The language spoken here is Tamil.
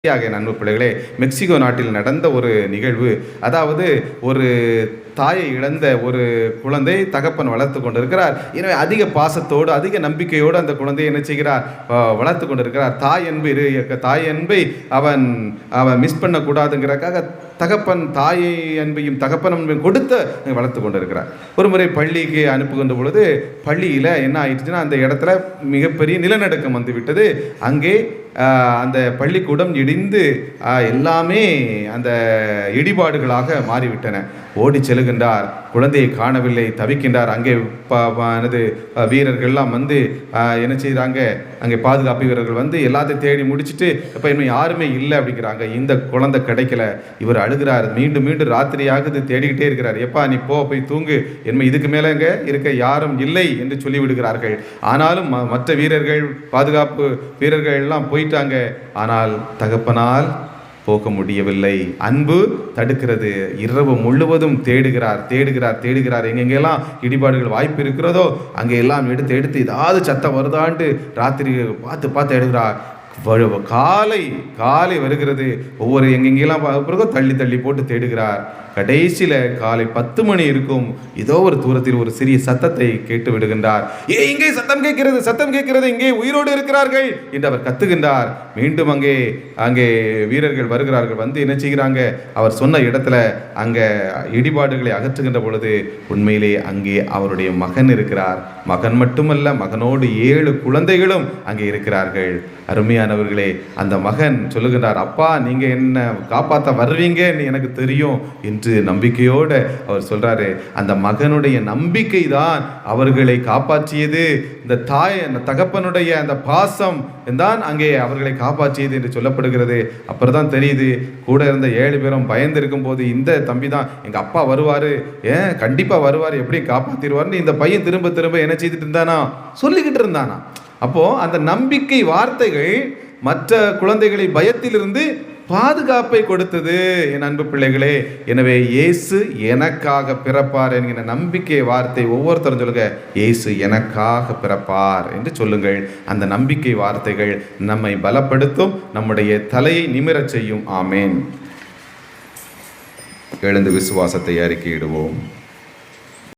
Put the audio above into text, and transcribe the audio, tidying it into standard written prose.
என் அன்பு பிள்ளைகளே, மெக்சிகோ நாட்டில் நடந்த ஒரு நிகழ்வு. அதாவது ஒரு தாயை இழந்த ஒரு குழந்தை தகப்பன் வளர்த்து கொண்டிருக்கிறார். எனவே அதிக பாசத்தோடு அதிக நம்பிக்கையோடு அந்த குழந்தையை என்ன செய்கிறார், வளர்த்து கொண்டிருக்கிறார். தாய் அன்பை அவன் மிஸ் பண்ணக்கூடாதுங்கிறக்காக தகப்பன் தாயை அன்பையும் தகப்பன் அன்பையும் கொடுத்து வளர்த்து கொண்டிருக்கிறார். ஒரு முறை பள்ளிக்கு அனுப்புகின்ற பொழுது பள்ளியில் என்ன ஆயிடுச்சுன்னா, அந்த இடத்துல மிகப்பெரிய நிலநடுக்கம் வந்து விட்டது. அங்கே அந்த பள்ளிக்கூடம் இடிந்து எல்லாமே அந்த இடிபாடுகளாக மாறிவிட்டன. ஓடி செல்கின்றார், குழந்தையை காணவில்லை, தவிக்கின்றார். அங்கே வீரர்கள்லாம் வந்து என்ன செய்கிறாங்க, அங்கே பாதுகாப்பு வீரர்கள் வந்து எல்லாத்தையும் தேடி முடிச்சுட்டு இப்போ இன்னும் யாருமே இல்லை அப்படிங்கிறாங்க. இந்த குழந்தை கிடைக்கல. இவர் அழுகிறார். மீண்டும் மீண்டும் ராத்திரி ஆகுது, தேடிக்கிட்டே இருக்கிறார். எப்பா நீ போய் தூங்கு, என்ன இதுக்கு மேலே அங்கே இருக்க யாரும் இல்லை என்று சொல்லிவிடுகிறார்கள். ஆனாலும் மற்ற வீரர்கள், பாதுகாப்பு வீரர்கள் எல்லாம் போயிட்டாங்க. ஆனால் தகப்பனால் போக முடியவில்லை. அன்பு தடுக்கிறது. இரவு முழுவதும் தேடுகிறார். எங்கெங்கெல்லாம் இடிபாடுகள் வாய்ப்பு இருக்கிறதோ அங்கே எல்லாம் எடுத்து ஏதாவது சத்தம் வருதாண்டு ராத்திரி பார்த்து எடுக்கிறார். காலை வருகிறது. ஒவ்வொரு எங்கெங்கெல்லாம் பிறகு தள்ளி போட்டு தேடுகிறார். கடைசியில் காலை 10 மணி இருக்கும். ஏதோ ஒரு தூரத்தில் ஒரு சிறிய சத்தத்தை கேட்டு விடுகின்றார். இங்கே சத்தம் கேட்கிறது, இங்கே உயிரோடு இருக்கிறார்கள் என்று அவர் கத்துகின்றார். மீண்டும் அங்கே வீரர்கள் வருகிறார்கள். வந்து என்ன செய்கிறாங்க, அவர் சொன்ன இடத்துல அங்கே இடிபாடுகளை அகற்றுகின்ற பொழுது உண்மையிலே அங்கே அவருடைய மகன் இருக்கிறார். மகன் மட்டுமல்ல, மகனோடு 7 குழந்தைகளும் அங்கே இருக்கிறார்கள். அருமையானவர்களே, அந்த மகன் சொல்லுகின்றார், அப்பா நீங்க என்ன காப்பாற்ற வருவீங்கன்னு எனக்கு தெரியும் என்று நம்பிக்கையோடு அவர் சொல்றாரு. அந்த மகனுடைய நம்பிக்கை தான் அவர்களை காப்பாற்றியது. இந்த தகப்பனுடைய அந்த பாசம் தான் அங்கே அவர்களை காப்பாற்றியது என்று சொல்லப்படுகிறது. அப்புறம் தான் தெரியுது, கூட இருந்த 7 பேரும் பயந்து இருக்கும் போது இந்த தம்பி தான் எங்க அப்பா வருவாரு, கண்டிப்பா வருவாரு, எப்படி காப்பாத்திடுவார்னு இந்த பையன் திரும்ப என்ன செய்துட்டு இருந்தானா, சொல்லிக்கிட்டு இருந்தானா. அப்போ அந்த நம்பிக்கை வார்த்தைகள் மற்ற குழந்தைகளை பயத்திலிருந்து பாதுகாப்பை கொடுத்தது. என் அன்பு பிள்ளைகளே, எனவே இயேசு எனக்காக பிறப்பார் என்கிற நம்பிக்கை வார்த்தை ஒவ்வொருத்தரும் சொல்லுங்க, இயேசு எனக்காக பிறப்பார் என்று சொல்லுங்கள். அந்த நம்பிக்கை வார்த்தைகள் நம்மை பலப்படுத்தும், நம்முடைய தலையை நிமிரச் செய்யும். ஆமேன். எழுந்து விசுவாசத்தை அறிக்கையிடுவோம்.